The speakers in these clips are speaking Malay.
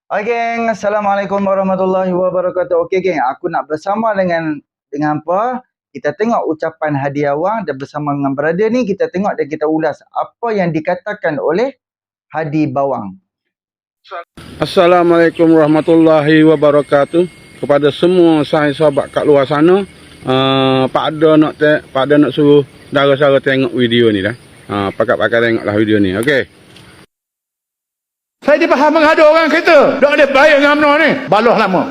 Hai geng, Assalamualaikum warahmatullahi wabarakatuh. Okey geng, aku nak bersama dengan apa? Kita tengok ucapan hadiah wang dan bersama dengan brother ni kita tengok dan kita ulas apa yang dikatakan oleh Hadi Bawang. Assalamualaikum warahmatullahi wabarakatuh. Kepada semua sahabat kat luar sana, pada nak suruh saudara-saudara tengok video ni dah. Pakat-pakat tengoklah video ni. Okey. Saya dipaham mengada orang kata, tak ada baik dengan UMNO ni. Baloh lama.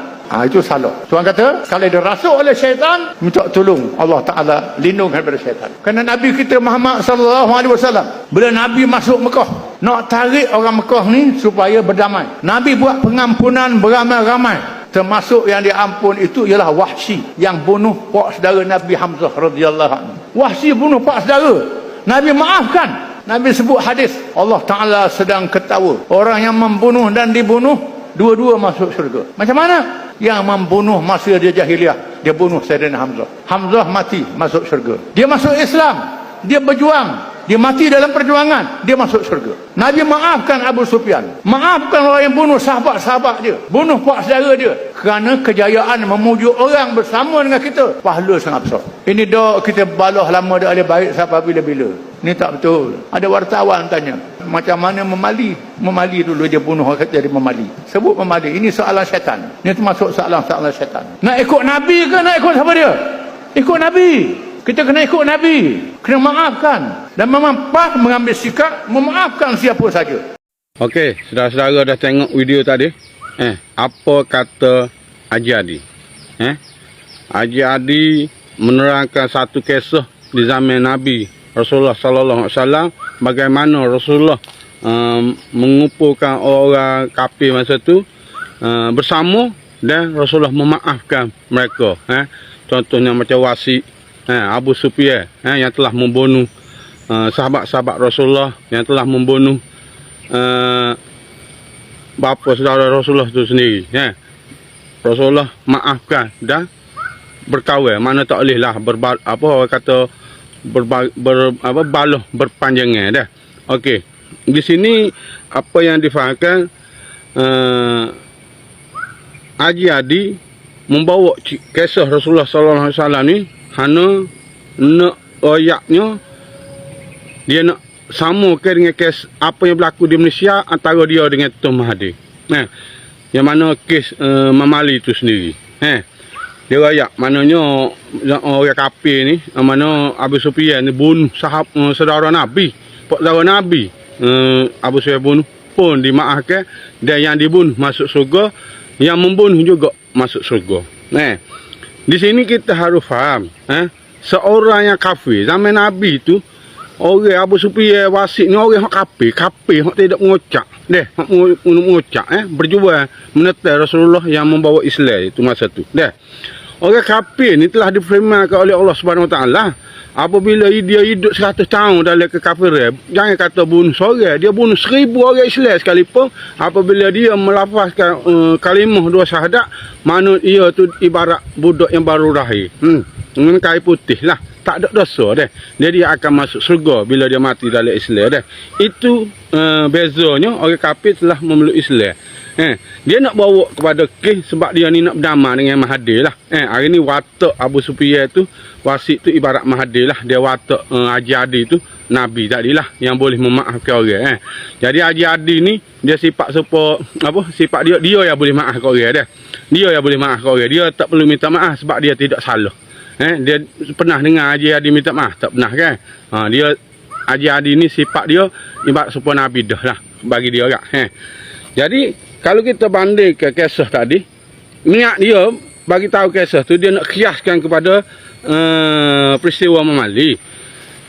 Itu salah. Tuan kata, kalau dia rasuk oleh syaitan, minta tolong Allah Ta'ala lindung daripada syaitan. Kerana Nabi kita Muhammad SAW, bila Nabi masuk Mekah, nak tarik orang Mekah ni supaya berdamai. Nabi buat pengampunan beramai-ramai. Termasuk yang diampun itu ialah Wahsy yang bunuh pak saudara Nabi Hamzah radhiyallahu anhu. Wahsy bunuh pak saudara. Nabi maafkan. Nabi sebut hadis, Allah Ta'ala sedang ketawa. Orang yang membunuh dan dibunuh, dua-dua masuk syurga. Macam mana? Yang membunuh masa dia jahiliah, dia bunuh Sayyidina Hamzah. Hamzah mati, masuk syurga. Dia masuk Islam, dia berjuang, dia mati dalam perjuangan, dia masuk syurga. Nabi maafkan Abu Sufyan, maafkan orang yang bunuh sahabat-sahabat dia, bunuh pak saudara dia. Kerana kejayaan memujuk orang bersama dengan kita, pahala sangat besar. Ini doa kita balah lama dah ada baik sampai bila-bila. Ini tak betul. Ada wartawan tanya, macam mana memali? Memali dulu dia bunuh orang jadi memali. Sebut memali. Ini soalan syaitan. Ini termasuk soalan-soalan syaitan. Nak ikut Nabi ke nak ikut siapa dia? Ikut Nabi. Kita kena ikut Nabi. Kena maafkan. Dan memang pas mengambil sikap memaafkan siapa saja. Okey, saudara-saudara dah tengok video tadi. Apa kata Haji Hadi? Haji Hadi menerangkan satu kisah di zaman Nabi Rasulullah sallallahu alaihi wasallam, bagaimana Rasulullah mengumpulkan orang kafir masa tu bersama dan Rasulullah memaafkan mereka. Contohnya macam Wahsy, Abu Sufyan yang telah membunuh sahabat-sahabat Rasulullah, yang telah membunuh bapa saudara Rasulullah tu sendiri. Rasulullah maafkan dan berkawal. Mana tak boleh lah baloh berpanjangan dah. Okey. Di sini apa yang difahamkan, Haji Hadi membawa kisah Rasulullah sallallahu alaihi wasallam ni hana nak ayatnya dia nak samakan dengan kes apa yang berlaku di Malaysia antara dia dengan Tuan Mahathir. Yang mana kes Mamali itu sendiri. Dia rayak maknanya orang kafir ni, mana Abu Sufyan ni bunuh saudara Nabi, pak saudara Nabi. Abu Sufyan bunuh pun dimaafkan, dan yang dibunuh masuk surga, yang membunuh juga masuk surga. Di sini kita harus faham, seorang yang kafir zaman Nabi tu, orang Abu Sufyan, Wahsy ni orang hak kafir hak tidak mengucap berjuang menetai Rasulullah yang membawa Islam itu masa tu. Orang kafir ni telah difirmankan oleh Allah Subhanahu Wa Taala, apabila dia hidup 100 tahun dalam kekafiran, jangan kata bunuh seorang, dia bunuh 1000 orang Islam sekalipun. Apabila dia melafazkan kalimah dua syahadat, mana ia tu ibarat budak yang baru lahir, dengan kain putih lah, tak ada dosa dah. Dia akan masuk surga bila dia mati dalam Islam dah. Itu bezanya orang kafir telah memeluk Islam. Dia nak bawa kepada kes sebab dia ni nak berdamai dengan Mahathir lah. Hari ni watak Abu Sufyan tu, Wahsy tu ibarat Mahathir lah. Dia watak Haji Hadi tu Nabi tadilah yang boleh memaafkan orang. Jadi Haji Hadi ni dia sifat sifat dia yang boleh maafkan orang dah. Dia yang boleh maafkan orang. Dia tak perlu minta maaf sebab dia tidak salah. Dia pernah dengar Haji Hadi minta maaf? Tak pernah kan? Dia Haji Hadi ni sifat dia ibarat supaya Nabi dah lah bagi dia orang. Jadi kalau kita bandingkan kisah tadi, niat dia bagi tahu kisah tu, dia nak kiaskan kepada peristiwa Mamali.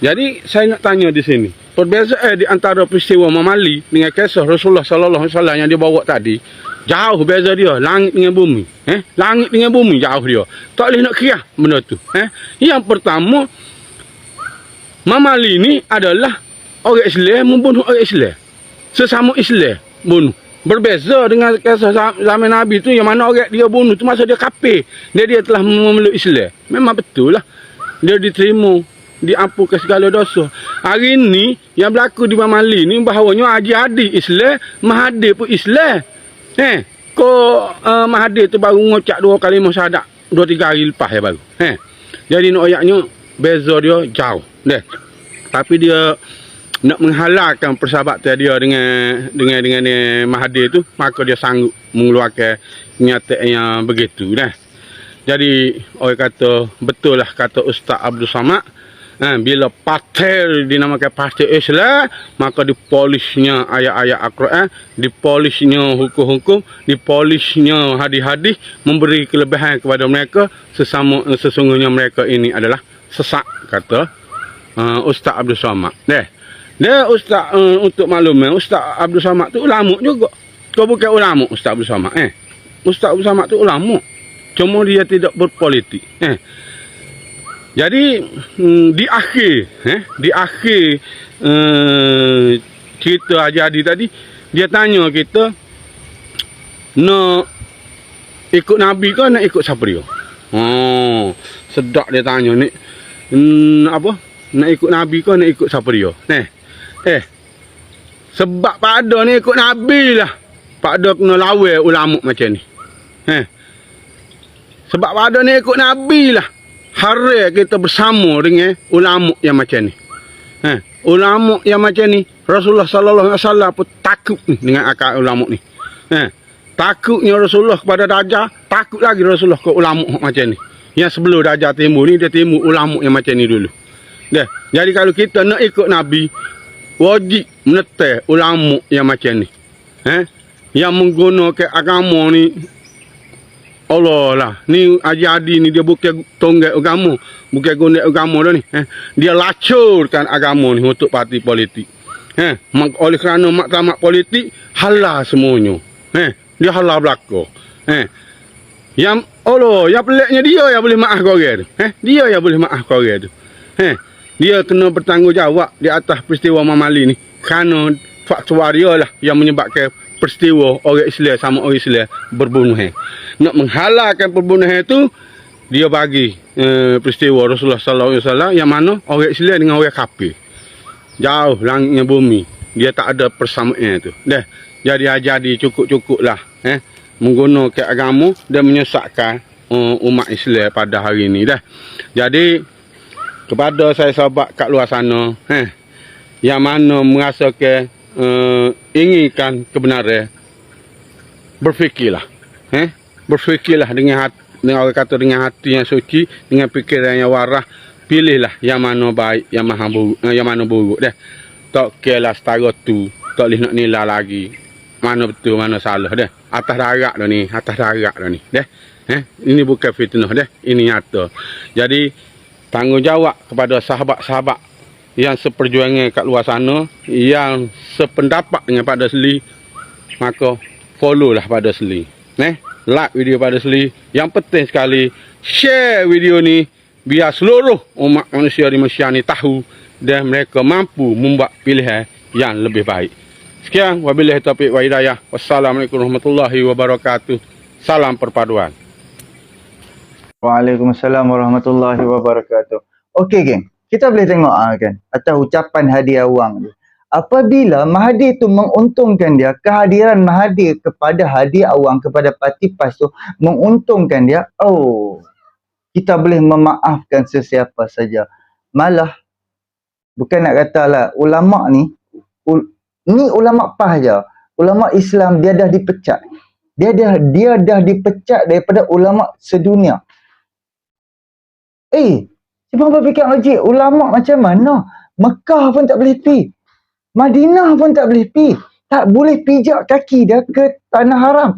Jadi saya nak tanya di sini, perbezaan di antara peristiwa Mamali dengan kisah Rasulullah sallallahu alaihi wasallam yang dia bawa tadi, jauh beza dia, langit dengan bumi. Langit dengan bumi jauh dia. Tak boleh nak kias benda tu. Yang pertama, Mamali ni adalah orang Islam membunuh orang Islam. Sesama Islam bunuh. Berbeza dengan kisah zaman Nabi tu, yang mana orang dia bunuh tu masa dia kafir. Dia telah memeluk Islam. Memang betul lah. Dia diterima, diampunkan segala dosa. Hari ni yang berlaku di Mamali ni bahawanya Haji Hadi Islam, Mahathir pun Islam. Mahathir tu baru ngucap 2 kalimah syahadat 2-3 hari lepas ya baru. Jadi nak ayatnya beza dia jauh. Deh. Tapi dia nak menghalalkan persahabatan dia dengan Mahathir tu, maka dia sanggup mengeluarkan nyataan yang begitu dah. Jadi orang kata betul lah kata Ustaz Abdul Samad, bila partai dinamakan partai Islam, maka dipolisnya ayat-ayat Al-Quran, dipolisnya hukum-hukum, dipolisnya hadis-hadis, memberi kelebihan kepada mereka sesungguhnya mereka ini adalah sesat, kata Ustaz Abdul Samad. Dia Ustaz, untuk makluman, Ustaz Abdul Samad tu ulama juga. Kau bukan ulama Ustaz Abdul Samad. Ustaz Abdul Samad tu ulama. Cuma dia tidak berpolitik. Jadi di akhir cerita Haji Hadi tadi, dia tanya kita nak ikut Nabi ke nak ikut siapa dia? Sedap dia tanya ni. Apa? Nak ikut Nabi ke nak ikut siapa dia? Sebab pada ni ikut Nabi lah. Pada kena lawan ulama macam ni. Sebab pada ni ikut Nabi lah. Hari kita bersama dengan ulama yang macam ni. Ulama yang macam ni, Rasulullah sallallahu alaihi wasallam pun takut ni dengan akal ulama ni. Takutnya Rasulullah kepada Dajjal, takut lagi Rasulullah ke ulama macam ni. Yang sebelum Dajjal timbul ni, dia timbul ulama yang macam ni dulu. Jadi kalau kita nak ikut Nabi, wajib menetai ulama yang macam ni. Yang menggunakan agama ni, Allah lah. Ni Haji Hadi ni dia bukan tonggak agama. Bukan guna agama dah ni. Dia lacurkan agama ni untuk parti politik. Oleh kerana maktamat politik, halal semuanya. Dia halal belaka. Yang Allah, yang peliknya dia yang boleh maaf korang tu. Dia yang boleh maaf korang tu. Dia kena bertanggungjawab di atas peristiwa Mamali ni. Kerana faktor dia lah yang menyebabkan peristiwa orang Islam sama orang Islam berbunuhan. Nak menghalalkan perbunuhan itu, dia bagi peristiwa Rasulullah sallallahu alaihi wasallam yang mana orang Islam dengan orang kafir jauh langitnya bumi, dia tak ada persamaan tu. Jadi cukup-cukup lah menggunakan agama dan menyesatkan umat Islam pada hari ini dah. Jadi kepada saya sahabat kat luar sana yang mana merasakan inginkan kebenaran, berfikirlah dengan hati, dengan orang kata dengan hati yang suci, dengan fikiran yang waras, pilihlah yang mana baik, yang mana buruk dah. Tak kira setara tu, tak boleh nak nilai lagi mana betul mana salah dah. Atas darat dah ni, dah. Ini bukan fitnah dah, ini nyata. Jadi tanggungjawab kepada sahabat-sahabat yang seperjuangan kat luar sana, yang sependapat dengan Pak Dasli, maka follow lah Pak Dasli. Like video Pak Dasli. Yang penting sekali, share video ni biar seluruh umat manusia di Malaysia ni tahu dan mereka mampu membuat pilihan yang lebih baik. Sekian, wabillahi taufiq wa hidayah. Wassalamualaikum warahmatullahi wabarakatuh. Salam perpaduan. Waalaikumsalam warahmatullahi wabarakatuh. Okey geng, kita boleh tengok kan atas ucapan Hadi Awang dia. Apabila Mahathir tu menguntungkan dia, kehadiran Mahathir kepada Hadi Awang, kepada parti PAS tu menguntungkan dia, kita boleh memaafkan sesiapa saja. Malah bukan nak katalah ulama ni ulama PAS je. Ulama Islam dia dah dipecat. Dia dah dipecat daripada ulama sedunia. Cuba fikir lagi, ulama macam mana? Mekah pun tak boleh pi. Madinah pun tak boleh pi. Tak boleh pijak kaki dia ke tanah haram,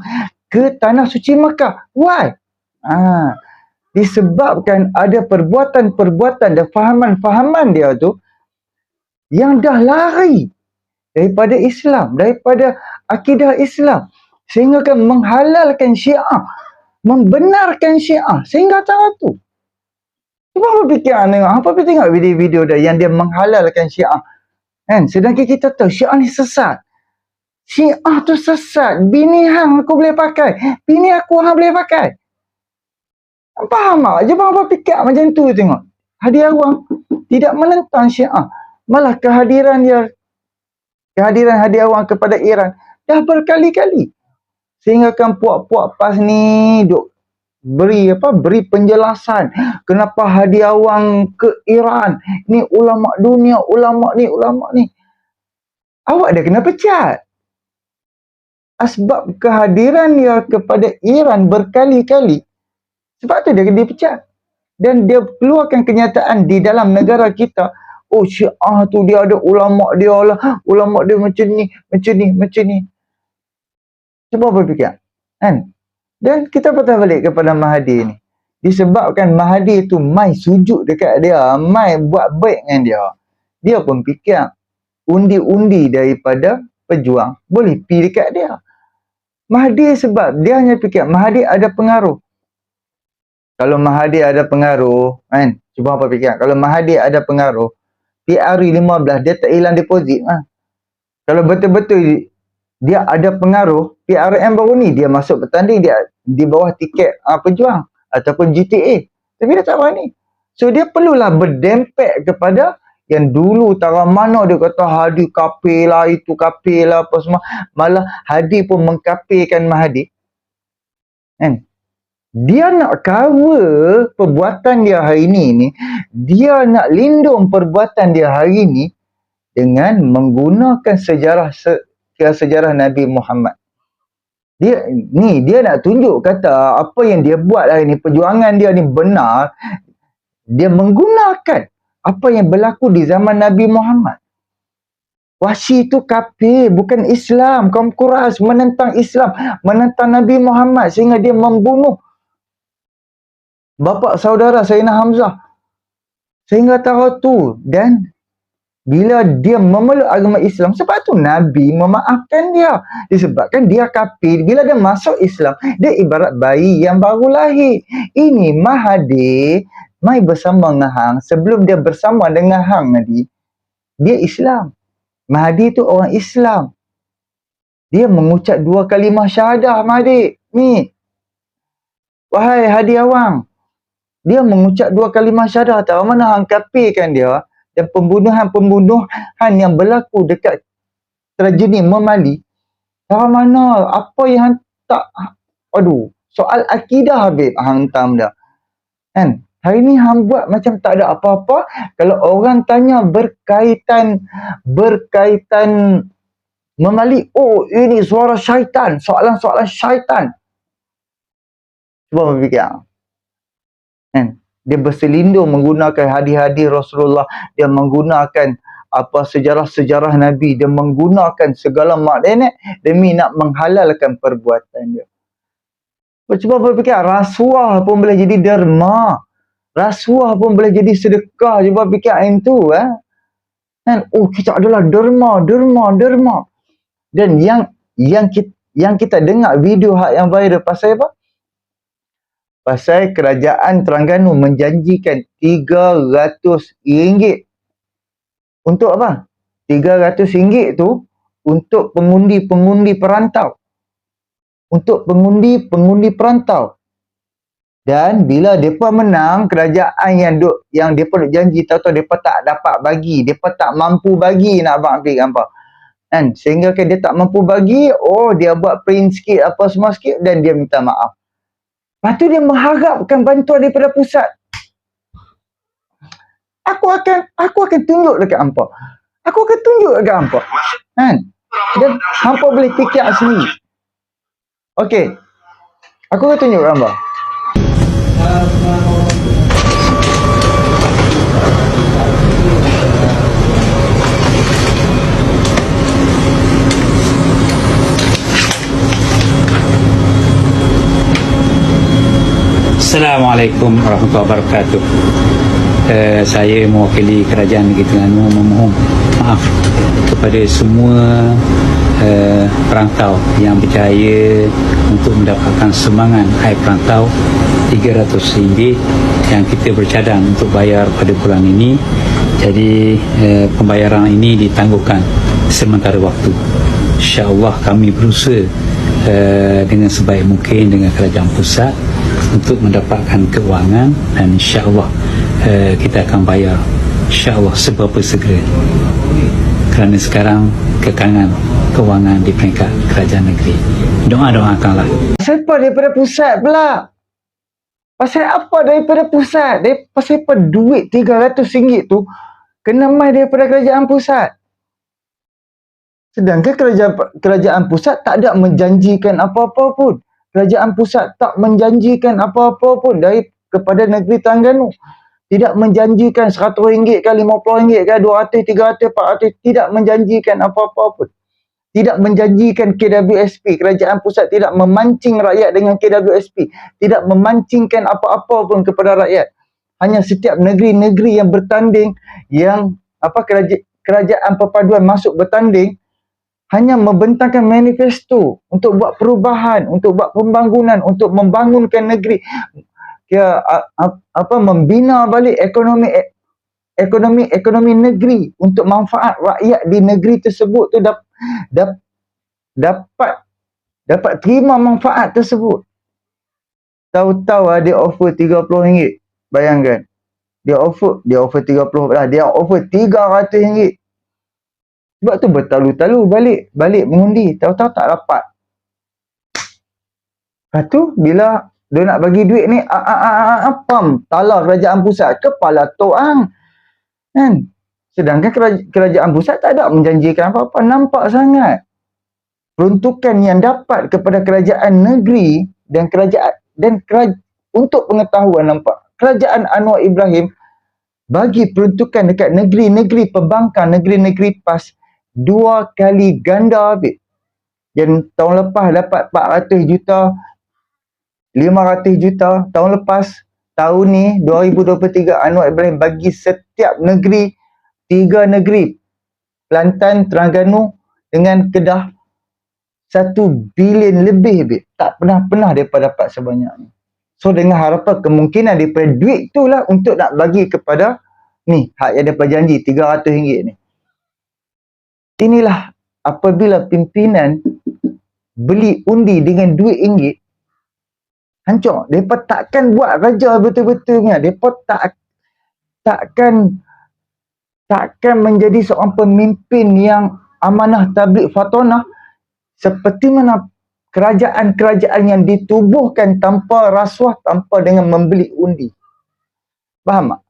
ke tanah suci Mekah. Why? Disebabkan ada perbuatan-perbuatan dan fahaman-fahaman dia tu yang dah lari daripada Islam, daripada akidah Islam, sehingga kan menghalalkan Syiah, membenarkan Syiah sehingga cara tu. Cuba berfikir tengok video-video dia yang dia menghalalkan Syiah. Sedangkan kita tahu Syiah ni sesat. Syiah tu sesat. Bini hang aku boleh pakai, bini aku hang boleh pakai. Faham tak? Cuba fikir macam tu tengok. Hadi Awang tidak menentang Syiah. Malah kehadiran Hadi Awang kepada Iran dah berkali-kali. Sehingga kan puak-puak PAS ni duk beri penjelasan kenapa hadiah wang ke Iran ni ulama dunia, ulama ni. Awak dah kena pecat. Asbab kehadiran dia kepada Iran berkali-kali, sebab tu dia kena dipecat. Dan dia keluarkan kenyataan di dalam negara kita, oh Syiah tu dia ada ulama dia lah, ulama dia macam ni. Cuba berfikir, kan? Dan kita patah balik kepada Mahathir ni. Disebabkan Mahathir tu mai sujud dekat dia, mai buat baik dengan dia. Dia pun fikir undi-undi daripada pejuang boleh pergi dekat dia. Mahathir sebab dia hanya fikir Mahathir ada pengaruh. Kalau Mahathir ada pengaruh, kan? Cuba apa fikir, kalau Mahathir ada pengaruh, PRU 15 dia tak hilang deposit. Kalau betul-betul dia ada pengaruh, PRM baru ni dia masuk bertanding, dia di bawah tiket pejuang ataupun GTA. Tapi dia tak berani. So dia perlulah berdempet kepada yang dulu tara mana dia kata Hadi kafir lah, itu kafir lah, apa semua. Malah Hadi pun mengkafirkan Mahathir. Kan? Dia nak cover perbuatan dia hari ni, dia nak lindung perbuatan dia hari ni dengan menggunakan sejarah Nabi Muhammad. Dia nak tunjuk kata apa yang dia buat hari ni, perjuangan dia ni benar. Dia menggunakan apa yang berlaku di zaman Nabi Muhammad. Wahsy itu kafir, bukan Islam. Kaum Quraisy menentang Islam, menentang Nabi Muhammad sehingga dia membunuh bapa saudara Sayyidina Hamzah. Sehingga tahu tu, dan bila dia memeluk agama Islam, sebab tu Nabi memaafkan dia. Disebabkan dia kafir. Bila dia masuk Islam, dia ibarat bayi yang baru lahir. Ini Mahathir mai bersama dengan Hang. Sebelum dia bersama dengan Hang tadi, dia Islam. Mahathir tu orang Islam. Dia mengucap 2 kalimah syahadah Mahathir. Ni. Wahai Hadi Awang. Dia mengucap 2 kalimah syahadah. Tahu mana Hang kafirkan dia. Dan pembunuhan yang berlaku dekat tragedi Memali. Tahu mana apa yang tak, soal akidah habis Hang tam dah. Kan? Hari ni Hang buat macam tak ada apa-apa. Kalau orang tanya berkaitan Memali, oh ini suara syaitan, soalan-soalan syaitan. Cuba berfikir. Kan? Dia berselindung menggunakan hadis-hadis Rasulullah, dia menggunakan sejarah-sejarah Nabi, dia menggunakan segala makna demi nak menghalalkan perbuatan dia. Cuba berfikir, rasuah pun boleh jadi derma. Rasuah pun boleh jadi sedekah. Cuba fikir itu. Kan? Oh, kita adalah derma. Dan yang kita dengar video yang viral pasal apa? Pasal kerajaan Terengganu menjanjikan RM300. Untuk apa? RM300 tu untuk pengundi-pengundi perantau. Untuk pengundi-pengundi perantau. Dan bila mereka menang, kerajaan yang mereka nak janji, tahu-tahu mereka tak dapat bagi. Mereka tak mampu bagi nak abang ambil gambar. Kan? Sehingga kan dia tak mampu bagi, dia buat print sikit, apa semua sikit, dan dia minta maaf. Lepas tu dia mengharapkan bantuan daripada pusat. Aku akan tunjuk dekat hampa. Kan? Dan hampa boleh fikir sendiri. Okey. Aku akan tunjuk dekat hampa. Assalamualaikum warahmatullahi wabarakatuh. Saya mewakili kerajaan Negeri Terengganu memohon maaf kepada semua perantau yang berjaya untuk mendapatkan sumbangan air perantau RM300 yang kita bercadang untuk bayar pada bulan ini. Jadi pembayaran ini ditangguhkan sementara waktu. InsyaAllah kami berusaha dengan sebaik mungkin dengan kerajaan pusat untuk mendapatkan keuangan, dan insyaAllah kita akan bayar insyaAllah seberapa segera, kerana sekarang kekangan keuangan di peringkat kerajaan negeri. doa-doakanlah. Pasal apa daripada pusat pula? Pasal apa daripada pusat? Pasal apa duit RM300 tu kena mai daripada kerajaan pusat? Sedangkan kerajaan pusat tak ada menjanjikan apa-apa pun. Kerajaan pusat tak menjanjikan apa-apa pun kepada negeri Terengganu. Tidak menjanjikan RM100 ke RM50 ke RM200, RM300, RM400. Tidak menjanjikan apa-apa pun. Tidak menjanjikan KWSP. Kerajaan pusat tidak memancing rakyat dengan KWSP. Tidak memancingkan apa-apa pun kepada rakyat. Hanya setiap negeri-negeri yang bertanding, yang kerajaan perpaduan masuk bertanding, hanya membentangkan manifesto untuk buat perubahan, untuk buat pembangunan, untuk membangunkan negeri, membina balik ekonomi negeri untuk manfaat rakyat di negeri tersebut tu dapat terima manfaat tersebut. Tahu-tahu dia offer RM30. Bayangkan. Dia offer RM30 lah. Dia offer RM300. Sebab tu bertalu-talu balik mengundi. Tahu-tahu tak dapat. Lepas tu bila dia nak bagi duit ni, talar kerajaan pusat, kepala toang. Kan? Sedangkan kerajaan pusat tak ada menjanjikan apa-apa. Nampak sangat peruntukan yang dapat kepada kerajaan negeri dan untuk pengetahuan, nampak kerajaan Anwar Ibrahim bagi peruntukan dekat negeri-negeri pembangkang, negeri-negeri PAS 2 kali ganda habis. Yang tahun lepas dapat 400 juta, 500 juta. Tahun lepas, tahun ni 2023, Anwar Ibrahim bagi setiap negeri, 3 negeri, Kelantan, Terengganu dengan Kedah, 1 bilion lebih habis. Tak pernah mereka dapat sebanyak ni. So dengan harapan kemungkinan daripada duit tu lah untuk nak bagi kepada ni, hak yang mereka janji RM300 ni. Inilah apabila pimpinan beli undi dengan duit ringgit, hancur. Mereka takkan buat raja betul-betulnya. Mereka takkan menjadi seorang pemimpin yang amanah tabligh fatonah seperti mana kerajaan-kerajaan yang ditubuhkan tanpa rasuah, tanpa dengan membeli undi. Faham tak?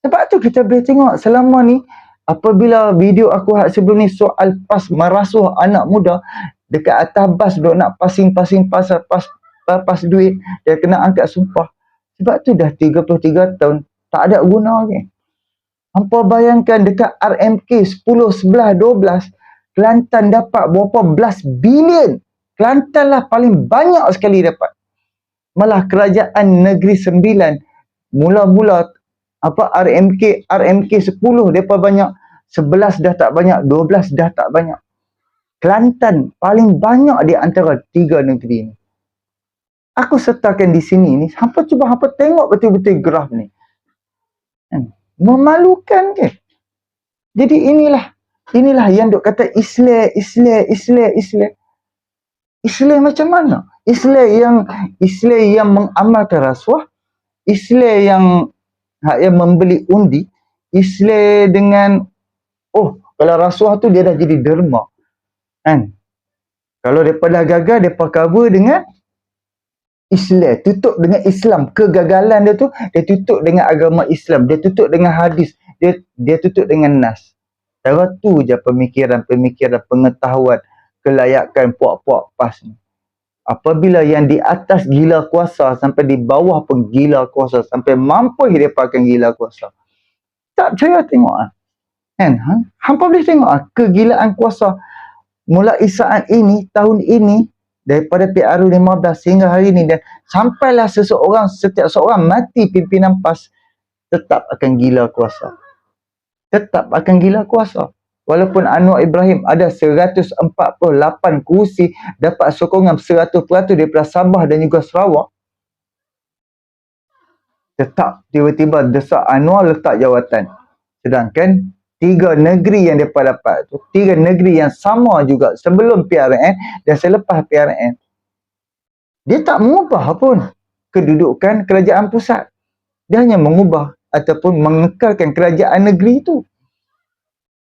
Sebab tu kita boleh tengok selama ni, apabila video aku sebelum ni soal PAS merasuah anak muda, dekat atas bas duk nak pasing-pasing pas duit, dia kena angkat sumpah. Sebab tu dah 33 tahun tak ada guna lagi. Hampa bayangkan dekat RMK 10, 11, 12, Kelantan dapat berapa belas bilion. Kelantan lah paling banyak sekali dapat. Malah kerajaan negeri 9 mula-mula RMK 10 depa banyak, 11 dah tak banyak, 12 dah tak banyak. Kelantan paling banyak di antara 3 negeri ni. Aku sertakan di sini ni, hampa cuba tengok betul-betul graf ni. Memalukan ke? Jadi inilah yang duk kata Islam. Islam macam mana? Islam yang mengamalkan rasuah, Islam yang membeli undi, Islam dengan kalau rasuah tu dia dah jadi derma. Kan? Kalau depa dah gagal, depa cover dengan Islam, tutup dengan Islam. Kegagalan dia tu, dia tutup dengan agama Islam, dia tutup dengan hadis, dia tutup dengan nas. Cara tu je pemikiran, pengetahuan, kelayakan puak-puak PAS ni. Apabila yang di atas gila kuasa sampai di bawah pun gila kuasa, sampai mampu mereka akan gila kuasa. Tak percaya tengok kan? Hampa boleh tengok kegilaan kuasa mulai saat ini, tahun ini, daripada PRU 15 sehingga hari ini, dan sampailah setiap seorang mati pimpinan PAS, tetap akan gila kuasa. Tetap akan gila kuasa. Walaupun Anwar Ibrahim ada 148 kursi, dapat sokongan 100% daripada Sabah dan juga Sarawak, tetap tiba-tiba desak Anwar letak jawatan. Sedangkan 3 negeri yang mereka dapat tu, 3 negeri yang sama juga sebelum PRN dan selepas PRN, dia tak mengubah pun kedudukan kerajaan pusat. Dia hanya mengubah ataupun mengekalkan kerajaan negeri itu.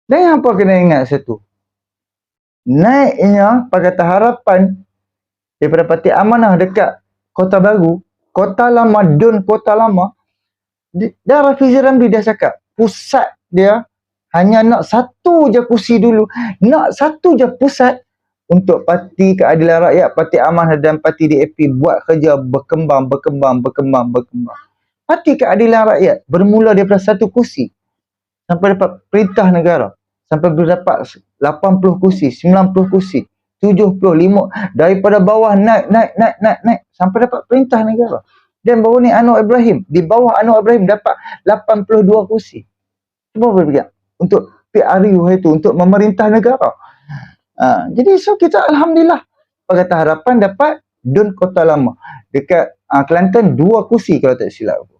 Dan apa kena ingat satu, naiknya Pakatan Harapan daripada Parti Amanah dekat Kota Baru, Kota Lama, Dun Kota Lama, dah Rafizi Ramli dah cakap, pusat dia hanya nak satu je kursi dulu, nak satu je pusat untuk Parti Keadilan Rakyat, Parti Amanah dan Parti DAP buat kerja berkembang. Parti Keadilan Rakyat bermula daripada satu kursi sampai dapat perintah negara, sampai berdapat 80 kursi, 90 kursi, 75, daripada bawah naik sampai dapat perintah negara. Dan baru ni Anwar Ibrahim, di bawah Anwar Ibrahim dapat 82 kursi. Cuba berfikir untuk PRU itu, untuk memerintah negara. Jadi so kita alhamdulillah Pakatan Harapan dapat Dun Kota Lama dekat Kelantan 2 kursi kalau tak silap aku.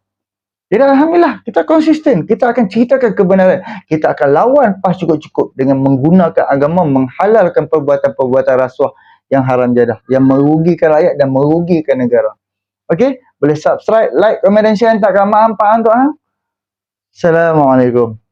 Jadi alhamdulillah kita konsisten, kita akan ceritakan kebenaran, kita akan lawan PAS cukup-cukup dengan menggunakan agama menghalalkan perbuatan-perbuatan rasuah yang haram jadah, yang merugikan rakyat dan merugikan negara. Okey, boleh subscribe, like, komen dan share. Tak maaf, Pak Antuan. Assalamualaikum.